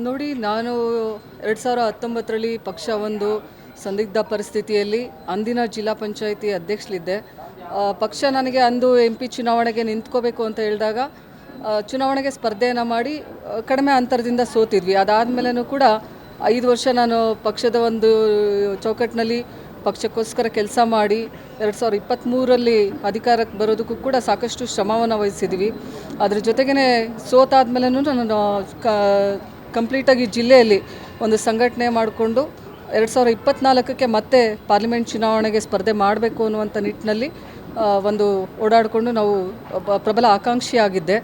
ನೋಡಿ, ನಾನು 2019ರಲ್ಲಿ ಪಕ್ಷ ಒಂದು ಸಂದಿಗ್ಧ ಪರಿಸ್ಥಿತಿಯಲ್ಲಿ ಅಂದಿನ ಜಿಲ್ಲಾ ಪಂಚಾಯಿತಿ ಅಧ್ಯಕ್ಷಳಿದ್ದೆ. ಪಕ್ಷ ನನಗೆ ಅಂದು MP ಚುನಾವಣೆಗೆ ನಿಂತ್ಕೋಬೇಕು ಅಂತ ಹೇಳಿದಾಗ ಚುನಾವಣೆಗೆ ಸ್ಪರ್ಧೆಯನ್ನು ಮಾಡಿ ಕಡಿಮೆ ಅಂತರದಿಂದ ಸೋತಿದ್ವಿ. ಅದಾದಮೇಲೂ ಕೂಡ 5 ವರ್ಷ ನಾನು ಪಕ್ಷದ ಒಂದು ಚೌಕಟ್ಟಿನಲ್ಲಿ ಪಕ್ಷಕ್ಕೋಸ್ಕರ ಕೆಲಸ ಮಾಡಿ 2023ರಲ್ಲಿ ಅಧಿಕಾರಕ್ಕೆ ಬರೋದಕ್ಕೂ ಕೂಡ ಸಾಕಷ್ಟು ಶ್ರಮವನ್ನು ವಹಿಸಿದ್ವಿ. ಅದ್ರ ಜೊತೆಗೇ ಸೋತಾದ್ಮೇಲೂ ನಾನು ಕಂಪ್ಲೀಟಾಗಿ ಜಿಲ್ಲೆಯಲ್ಲಿ ಒಂದು ಸಂಘಟನೆ ಮಾಡಿಕೊಂಡು 2024ಕ್ಕೆ ಮತ್ತೆ ಪಾರ್ಲಿಮೆಂಟ್ ಚುನಾವಣೆಗೆ ಸ್ಪರ್ಧೆ ಮಾಡಬೇಕು ಅನ್ನುವಂಥ ನಿಟ್ಟಿನಲ್ಲಿ ಒಂದು ಓಡಾಡಿಕೊಂಡು ನಾವು ಪ್ರಬಲ ಆಕಾಂಕ್ಷಿಯಾಗಿದ್ದೆ.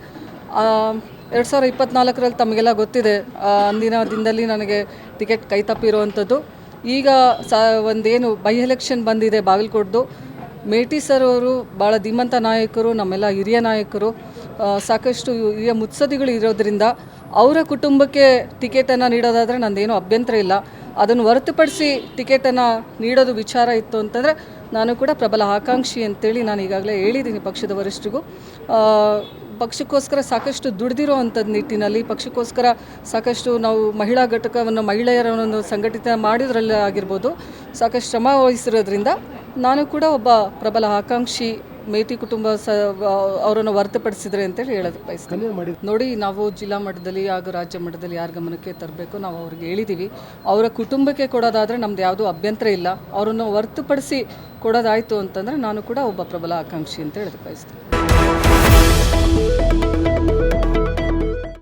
2024ರಲ್ಲಿ ತಮಗೆಲ್ಲ ಗೊತ್ತಿದೆ, ಅಂದಿನ ದಿನದಲ್ಲಿ ನನಗೆ ಟಿಕೆಟ್ ಕೈ ತಪ್ಪಿರುವಂಥದ್ದು. ಈಗ ಒಂದೇನು ಬೈ ಎಲೆಕ್ಷನ್ ಬಂದಿದೆ ಬಾಗಲಕೋಟದು, ಮೇಟಿ ಸರ್ ಅವರು ಭಾಳ ಧೀಮಂತ ನಾಯಕರು, ನಮ್ಮೆಲ್ಲ ಹಿರಿಯ ನಾಯಕರು, ಸಾಕಷ್ಟು ಹಿರಿಯ ಮುತ್ಸದ್ದಿಗಳು ಇರೋದರಿಂದ ಅವರ ಕುಟುಂಬಕ್ಕೆ ಟಿಕೆಟನ್ನು ನೀಡೋದಾದರೆ ನಂದೇನೂ ಅಭ್ಯಂತರ ಇಲ್ಲ. ಅದನ್ನು ಹೊರತುಪಡಿಸಿ ಟಿಕೆಟನ್ನು ನೀಡೋದು ವಿಚಾರ ಇತ್ತು ಅಂತಂದರೆ ನಾನು ಕೂಡ ಪ್ರಬಲ ಆಕಾಂಕ್ಷಿ ಅಂತೇಳಿ ನಾನು ಈಗಾಗಲೇ ಹೇಳಿದ್ದೀನಿ ಪಕ್ಷದ ವರಿಷ್ಠರಿಗೂ. ಪಕ್ಷಕ್ಕೋಸ್ಕರ ಸಾಕಷ್ಟು ದುಡಿದಿರೋ ಅಂಥದ್ದು ನಿಟ್ಟಿನಲ್ಲಿ ಪಕ್ಷಕ್ಕೋಸ್ಕರ ಸಾಕಷ್ಟು ನಾವು ಮಹಿಳಾ ಘಟಕವನ್ನು ಮಹಿಳೆಯರನ್ನು ಸಂಘಟಿತ ಮಾಡಿದ್ರಲ್ಲಿ ಆಗಿರ್ಬೋದು, ಸಾಕಷ್ಟು ಶ್ರಮ ವಹಿಸಿರೋದ್ರಿಂದ ನಾನು ಕೂಡ ಒಬ್ಬ ಪ್ರಬಲ ಆಕಾಂಕ್ಷಿ. ಮೇಟಿ ಕುಟುಂಬ ಅವರನ್ನು ಹೊರತುಪಡಿಸಿದ್ರೆ ಅಂತೇಳಿ ಹೇಳೋದು ಬಯಸ್ತೀನಿ. ನೋಡಿ, ನಾವು ಜಿಲ್ಲಾ ಮಟ್ಟದಲ್ಲಿ ಹಾಗೂ ರಾಜ್ಯ ಮಟ್ಟದಲ್ಲಿ ಯಾರ ಗಮನಕ್ಕೆ ತರಬೇಕು ನಾವು ಅವ್ರಿಗೆ ಹೇಳಿದ್ದೀವಿ. ಅವರ ಕುಟುಂಬಕ್ಕೆ ಕೊಡೋದಾದರೆ ನಮ್ದು ಯಾವುದೂ ಅಭ್ಯಂತರ ಇಲ್ಲ. ಅವರನ್ನು ಹೊರತುಪಡಿಸಿ ಕೊಡೋದಾಯಿತು ಅಂತಂದರೆ ನಾನು ಕೂಡ ಒಬ್ಬ ಪ್ರಬಲ ಆಕಾಂಕ್ಷಿ ಅಂತ ಹೇಳೋದು ಬಯಸ್ತೀನಿ.